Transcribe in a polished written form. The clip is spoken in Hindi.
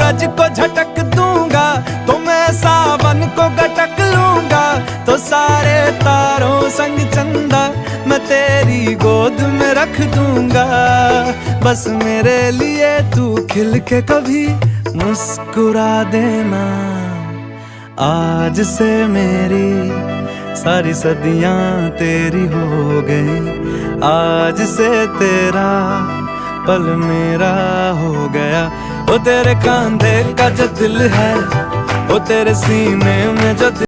सूरज को झटक दूंगा, तो मैं सावन को गटक लूंगा, तो सारे तारों संग चंदा मैं तेरी गोद में रख दूंगा। बस मेरे लिए तू खिल के कभी मुस्कुरा देना। आज से मेरी सारी सदियां तेरी हो गई, आज से तेरा पल मेरा हो गया। वो तेरे कांधे का जो दिल है, वो तेरे सीने में जो